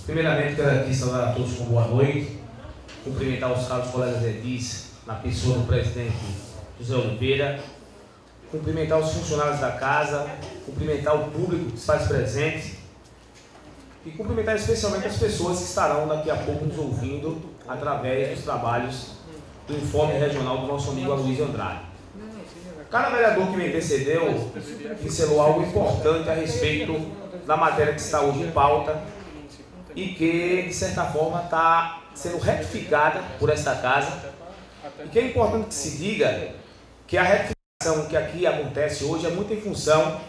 Primeiramente, quero aqui saudar a todos com boa noite, cumprimentar os caros colegas edis, na pessoa do presidente José Oliveira, cumprimentar os funcionários da casa, cumprimentar o público que se faz presente e cumprimentar especialmente as pessoas que estarão daqui a pouco nos ouvindo através dos trabalhos do informe regional do nosso amigo Aloysio Andrade. Cada vereador que me antecedeu pincelou algo importante a respeito da matéria que está hoje em pauta e que, de certa forma, está sendo retificada por esta casa. E que é importante que se diga que a retificação que aqui acontece hoje é muito em função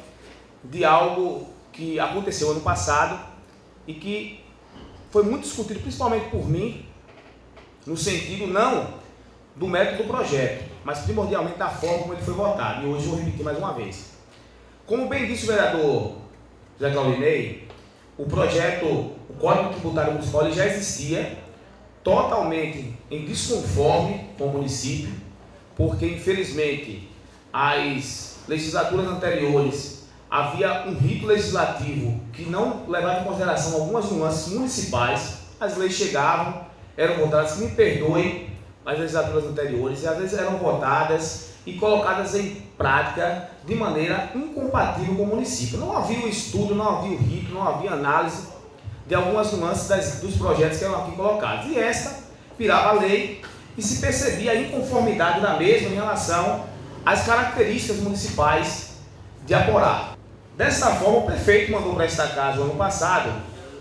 de algo que aconteceu ano passado e que foi muito discutido, principalmente por mim, no sentido não do método do projeto, mas primordialmente da forma como ele foi votado. E hoje eu vou repetir mais uma vez. Como bem disse o vereador Zé Claudinei, o projeto, o Código Tributário Municipal, ele já existia totalmente em desconforme com o município, porque infelizmente as legislaturas anteriores havia um rito legislativo que não levava em consideração algumas nuances municipais. As leis chegavam, eram votadas, me perdoem, as legislaturas anteriores, e às vezes eram votadas e colocadas em prática de maneira incompatível com o município. Não havia o estudo, não havia o rito, não havia análise de algumas nuances dos projetos que eram aqui colocados. E esta virava a lei e se percebia a inconformidade da mesma em relação às características municipais de Aporá. Desta forma, o prefeito mandou para esta casa, no ano passado,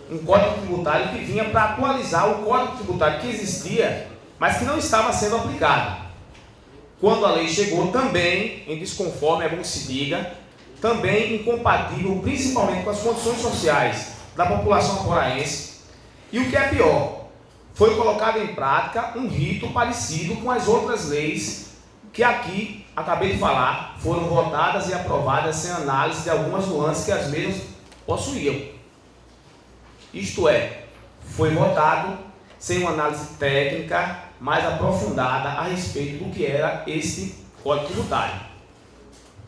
um código tributário que vinha para atualizar o código tributário que existia, mas que não estava sendo aplicado. Quando a lei chegou, também em desconforme, é bom que se diga, também incompatível, principalmente com as condições sociais da população aporaense. E o que é pior, foi colocado em prática um rito parecido com as outras leis que aqui, acabei de falar, foram votadas e aprovadas sem análise de algumas nuances que as mesmas possuíam. Isto é, foi votado sem uma análise técnica mais aprofundada a respeito do que era este Código Tributário.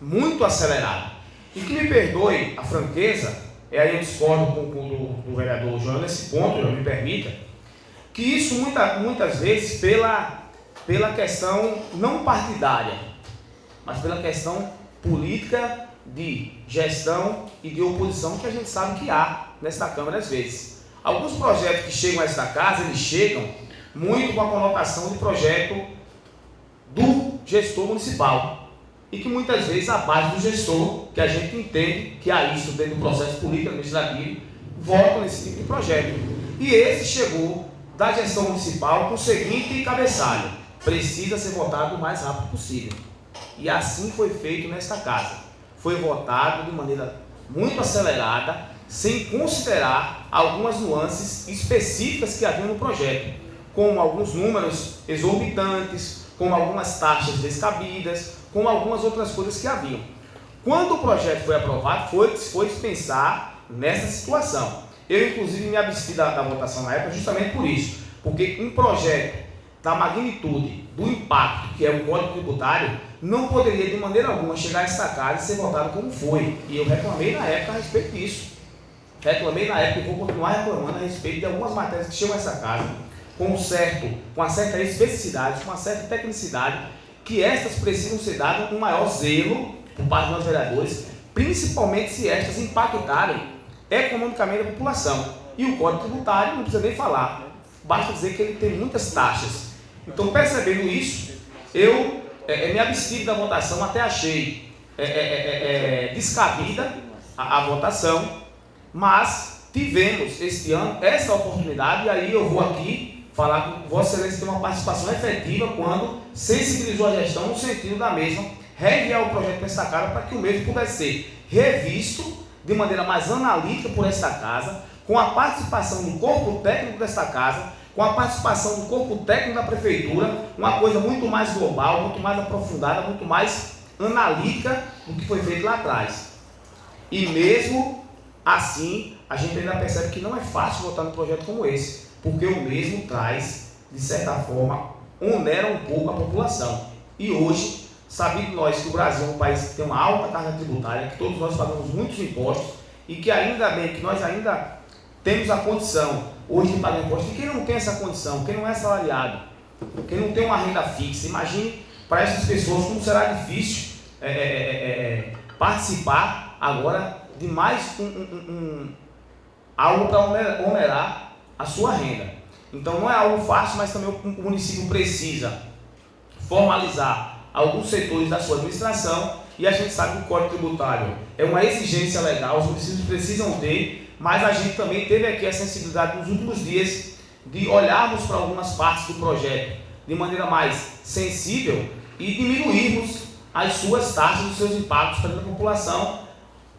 Muito acelerado. E que me perdoe a franqueza, aí eu discordo do vereador João nesse ponto, me permita, que isso muitas vezes pela questão não partidária, mas pela questão política de gestão e de oposição que a gente sabe que há nesta Câmara às vezes. Alguns projetos que chegam a esta casa, eles chegam muito com a conotação de projeto do gestor municipal e que muitas vezes a base do gestor, que a gente entende que há isso dentro do processo político administrativo, vota nesse tipo de projeto. E esse chegou da gestão municipal com o seguinte cabeçalho: precisa ser votado o mais rápido possível. E assim foi feito nesta casa. Foi votado de maneira muito acelerada, sem considerar algumas nuances específicas que havia no projeto, como alguns números exorbitantes, como algumas taxas descabidas, como algumas outras coisas que haviam. Quando o projeto foi aprovado, foi pensar nessa situação. Eu, inclusive, me abstive da votação na época justamente por isso, porque um projeto da magnitude, do impacto que é o Código Tributário, não poderia de maneira alguma chegar a esta casa e ser votado como foi. E eu reclamei na época a respeito disso. Reclamei na época e vou continuar reclamando a respeito de algumas matérias que chegam a essa casa com uma certa especificidade, com uma certa tecnicidade, que estas precisam ser dadas com maior zelo por parte dos vereadores, principalmente se estas impactarem economicamente a população. E o Código Tributário não precisa nem falar, basta dizer que ele tem muitas taxas. Então, percebendo isso, eu me abstive da votação, até achei descabida a votação, mas tivemos este ano essa oportunidade, e aí eu vou aqui falar com Vossa Excelência ter uma participação efetiva quando sensibilizou a gestão no sentido da mesma, reviar o projeto para esta casa para que o mesmo pudesse ser revisto de maneira mais analítica por esta casa, com a participação do corpo técnico desta casa, com a participação do corpo técnico da prefeitura, uma coisa muito mais global, muito mais aprofundada, muito mais analítica do que foi feito lá atrás. E mesmo assim, a gente ainda percebe que não é fácil votar num projeto como esse, porque o mesmo traz, de certa forma, onera um pouco a população. E hoje, sabendo nós que o Brasil é um país que tem uma alta carga tributária, que todos nós pagamos muitos impostos, e que ainda bem que nós ainda temos a condição hoje de pagar imposto. E quem não tem essa condição, quem não é assalariado, quem não tem uma renda fixa, imagine para essas pessoas como será difícil participar agora de mais algo para onerar a sua renda. Então não é algo fácil, mas também o município precisa formalizar alguns setores da sua administração, e a gente sabe que o Código Tributário é uma exigência legal, os municípios precisam ter, mas a gente também teve aqui a sensibilidade nos últimos dias de olharmos para algumas partes do projeto de maneira mais sensível e diminuirmos as suas taxas, os seus impactos para a população.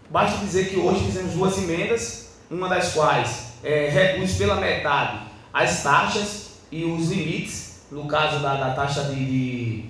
Basta dizer que hoje fizemos 2 emendas, uma das quais reduz pela metade as taxas e os limites, no caso da taxa de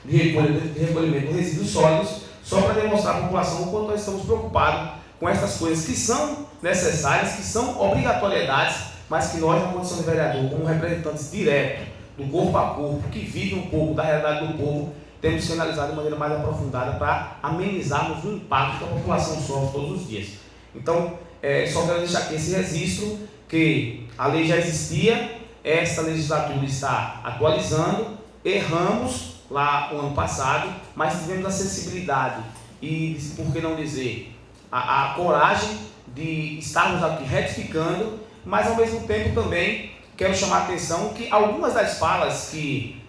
recolhimento de resíduos sólidos, só para demonstrar à população o quanto nós estamos preocupados com essas coisas que são necessárias, que são obrigatoriedades, mas que nós, na condição de vereador, como representantes diretos do corpo a corpo, que vivem um pouco da realidade do povo, temos que analisar de maneira mais aprofundada para amenizarmos o impacto que a população sofre todos os dias. Então, só quero deixar aqui esse registro, que a lei já existia, esta legislatura está atualizando, erramos lá o ano passado, mas tivemos a sensibilidade e, por que não dizer, a coragem de estarmos aqui retificando, mas ao mesmo tempo também quero chamar a atenção que algumas das falas que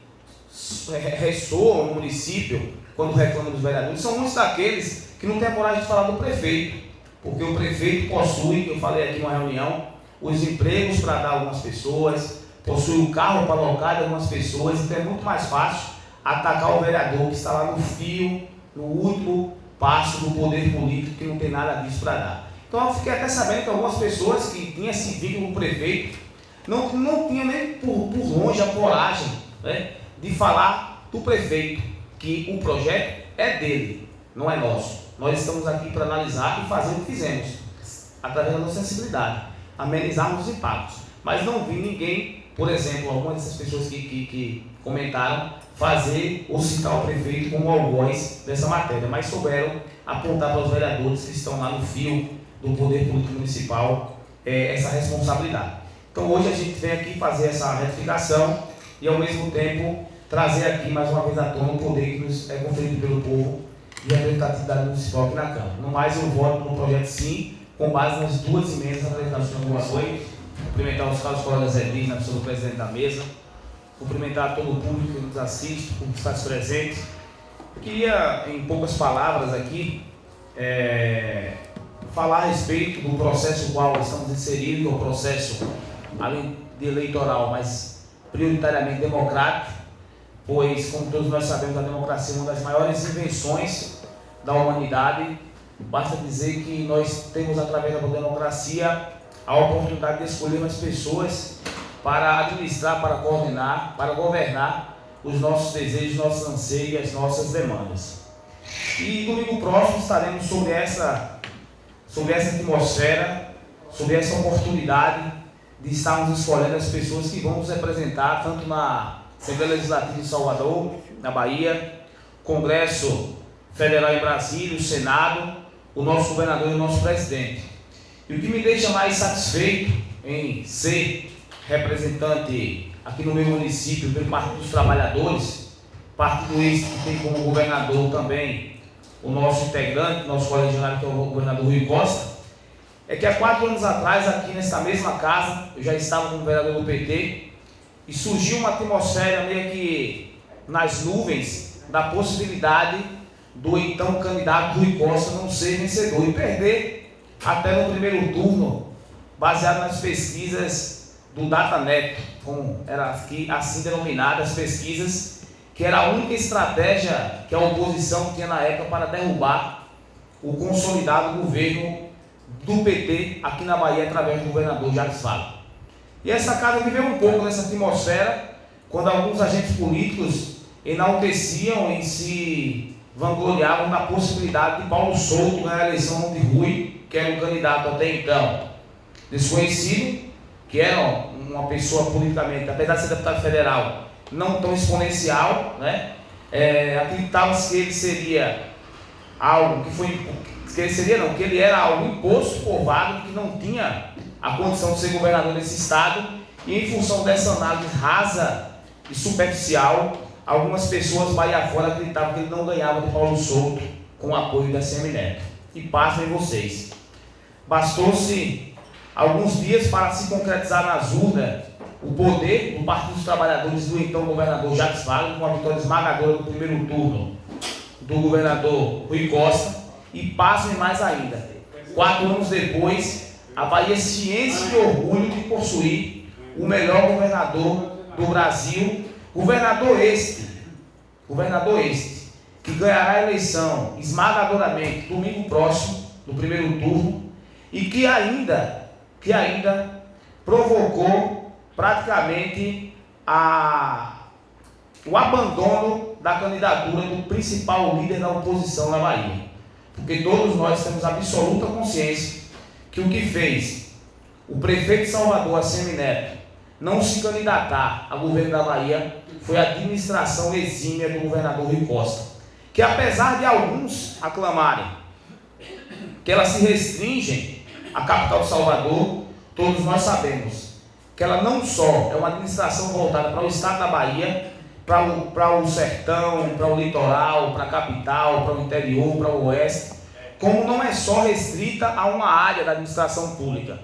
ressoam no município quando reclamam dos vereadores são muitos daqueles que não têm a coragem de falar do prefeito, porque o prefeito possui, que eu falei aqui numa reunião, os empregos para dar a algumas pessoas, possui o carro para alocar de algumas pessoas, então é muito mais fácil atacar o vereador que está lá no fio, no último passo do poder político, que não tem nada disso para dar. Então eu fiquei até sabendo que algumas pessoas que tinham esse vínculo com o prefeito não tinham nem por longe a coragem, né, de falar do prefeito, que o projeto é dele, não é nosso. Nós estamos aqui para analisar e fazer o que fizemos, através da nossa sensibilidade, amenizarmos os impactos. Mas não vi ninguém, por exemplo, algumas dessas pessoas que comentaram, fazer ou citar o prefeito como algoz dessa matéria, mas souberam apontar para os vereadores que estão lá no fio do poder político municipal essa responsabilidade. Então hoje a gente vem aqui fazer essa retificação e ao mesmo tempo trazer aqui mais uma vez à tona o poder que nos é conferido pelo povo e a representatividade municipal aqui na Câmara. No mais, eu voto no projeto sim, com base nas 2 emendas apresentadas pela Comissão. Cumprimentar os caros colegas Edris, na pessoa do presidente da mesa, cumprimentar todo o público que nos assiste, o que está presente. Eu queria, em poucas palavras aqui, falar a respeito do processo no qual estamos inseridos, que é o processo, além de eleitoral, mas prioritariamente democrático, pois, como todos nós sabemos, a democracia é uma das maiores invenções da humanidade. Basta dizer que nós temos, através da democracia, a oportunidade de escolher as pessoas para administrar, para coordenar, para governar os nossos desejos, nossos anseios e as nossas demandas. E domingo próximo estaremos sobre essa atmosfera, sobre essa oportunidade de estarmos escolhendo as pessoas que vão nos representar, tanto na Assembleia Legislativa de Salvador, na Bahia, Congresso Federal em Brasília, o Senado, o nosso governador e o nosso presidente. E o que me deixa mais satisfeito em ser representante aqui no meu município pelo Partido dos Trabalhadores, partido esse que tem como governador também o nosso integrante, nosso colegiado, que é o governador Rui Costa, é que há 4 anos atrás, aqui nesta mesma casa, eu já estava como vereador do PT, e surgiu uma atmosfera meio que nas nuvens da possibilidade do então candidato Rui Costa não ser vencedor e perder até no primeiro turno, baseado nas pesquisas do DataNet, como era aqui assim denominadas pesquisas, que era a única estratégia que a oposição tinha na época para derrubar o consolidado governo do PT aqui na Bahia, através do governador Jacques Wagner. E essa casa viveu um pouco nessa atmosfera, quando alguns agentes políticos enalteciam e se vangloriavam da possibilidade de Paulo Souto ganhar a eleição de Rui, que era um candidato até então desconhecido, que era uma pessoa politicamente, apesar de ser deputado federal, não tão exponencial, né? Acreditava-se que ele seria algo que foi, que ele era algo imposto por Wagner, que não tinha a condição de ser governador desse estado, e em função dessa análise rasa e superficial, algumas pessoas Bahia fora acreditavam que ele não ganhava de Paulo Souto com o apoio da Semineto. E pasmem vocês, bastou-se alguns dias para se concretizar nas urnas o poder do Partido dos Trabalhadores do então governador Jacques Wagner, com a vitória esmagadora do primeiro turno do governador Rui Costa, e pasmem mais ainda, 4 anos depois, a Bahia se enche de orgulho de possuir o melhor governador do Brasil, governador este, que ganhará a eleição esmagadoramente domingo próximo, no primeiro turno, e que ainda provocou praticamente o abandono da candidatura do principal líder da oposição na Bahia. Porque todos nós temos absoluta consciência que o que fez o prefeito de Salvador, Semineto, não se candidatar a governo da Bahia foi a administração exímia do governador Rui Costa, que apesar de alguns aclamarem que ela se restringe à capital de Salvador, todos nós sabemos que ela não só é uma administração voltada para o estado da Bahia, para o sertão, para o litoral, para a capital, para o interior, para o oeste, como não é só restrita a uma área da administração pública.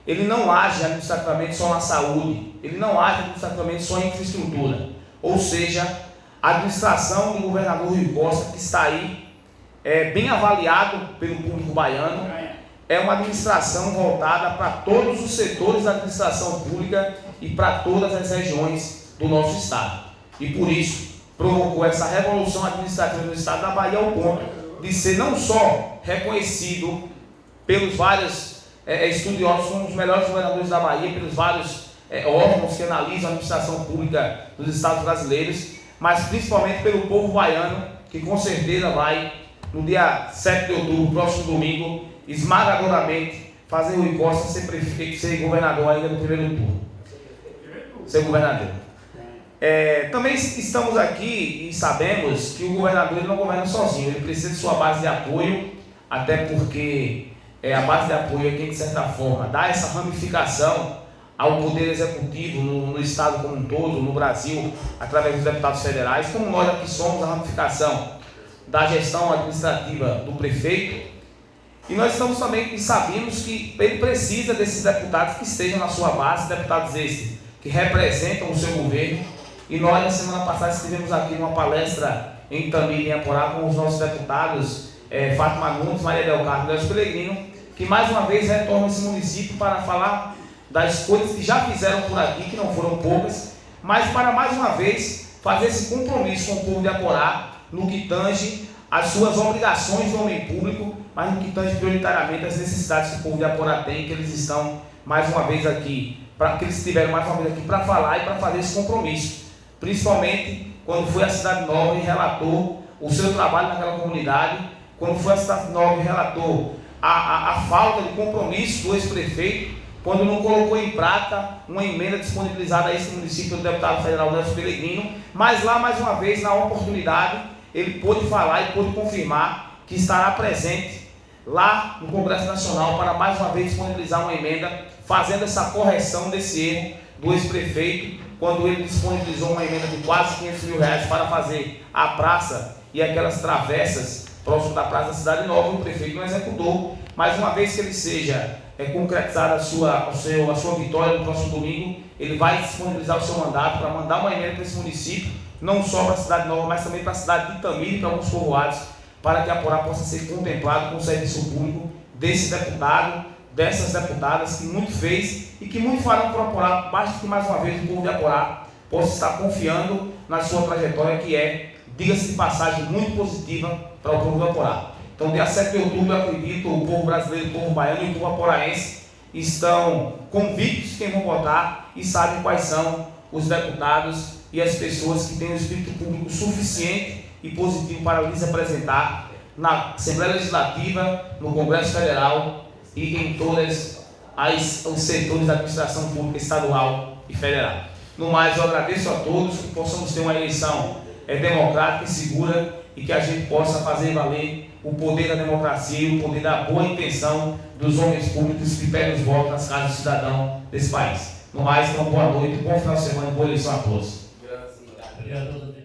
Ele não age administrativamente só na saúde, ele não age administrativamente só em infraestrutura. Ou seja, a administração do governador Rui Costa, que está aí, bem avaliado pelo público baiano, é uma administração voltada para todos os setores da administração pública e para todas as regiões do nosso estado. E por isso, provocou essa revolução administrativa no estado da Bahia ao ponto de ser não só reconhecido pelos vários estudiosos como um dos melhores governadores da Bahia, pelos vários órgãos que analisam a administração pública dos estados brasileiros, mas principalmente pelo povo baiano, que com certeza vai, no dia 7 de outubro, próximo domingo, esmagadoramente fazer Rui Costa ser governador ainda no primeiro turno. Ser governador. Também estamos aqui e sabemos que o governador ele não governa sozinho, ele precisa de sua base de apoio, até porque a base de apoio é quem, de certa forma, dá essa ramificação ao poder executivo no estado como um todo, no Brasil, através dos deputados federais, como nós aqui somos a ramificação da gestão administrativa do prefeito. E nós estamos também e sabemos que ele precisa desses deputados que estejam na sua base, deputados estes que representam o seu governo. E nós, na semana passada, estivemos aqui numa palestra em Itamira, em Aporá, com os nossos deputados Fátima Nunes, Maria del Carmo e Léo Pellegrino, que mais uma vez retornam a esse município para falar das coisas que já fizeram por aqui, que não foram poucas, mas para mais uma vez fazer esse compromisso com o povo de Aporá no que tange as suas obrigações do homem público, mas no que tange prioritariamente as necessidades que o povo de Aporá tem, que eles estão mais uma vez aqui, que eles estiveram mais uma vez aqui para falar e para fazer esse compromisso, principalmente quando foi a Cidade Nova e relatou o seu trabalho naquela comunidade, quando foi a Cidade Nova e relatou a falta de compromisso do ex-prefeito, quando não colocou em prática uma emenda disponibilizada a esse município do deputado federal Léo Pellegrino, mas lá, mais uma vez, na oportunidade, ele pôde falar e pôde confirmar que estará presente lá no Congresso Nacional para, mais uma vez, disponibilizar uma emenda, fazendo essa correção desse erro do ex-prefeito, quando ele disponibilizou uma emenda de quase R$500 mil para fazer a praça e aquelas travessas próximo da Praça da Cidade Nova, o prefeito não executou. Mais uma vez que ele seja concretizada a sua vitória no próximo domingo, ele vai disponibilizar o seu mandato para mandar uma emenda para esse município, não só para a Cidade Nova, mas também para a cidade de Itamira e para alguns povoados, para que a Aporá possa ser contemplado com o serviço público desse deputado, dessas deputadas que muito fez e que muito farão para o Aporá, basta que mais uma vez o povo de Aporá possa estar confiando na sua trajetória, que é, diga-se de passagem, muito positiva para o povo de Aporá. Então, dia 7 de outubro, eu acredito, o povo brasileiro, o povo baiano e o povo aporaense estão convictos de quem vão votar e sabem quais são os deputados e as pessoas que têm um espírito público suficiente e positivo para lhes apresentar na Assembleia Legislativa, no Congresso Federal e em todos os setores da administração pública estadual e federal. No mais, eu agradeço a todos, que possamos ter uma eleição democrática e segura e que a gente possa fazer valer o poder da democracia e o poder da boa intenção dos homens públicos que pedem os votos nas casas do cidadão desse país. No mais, então, boa noite, bom final de semana e boa eleição a todos. Obrigado.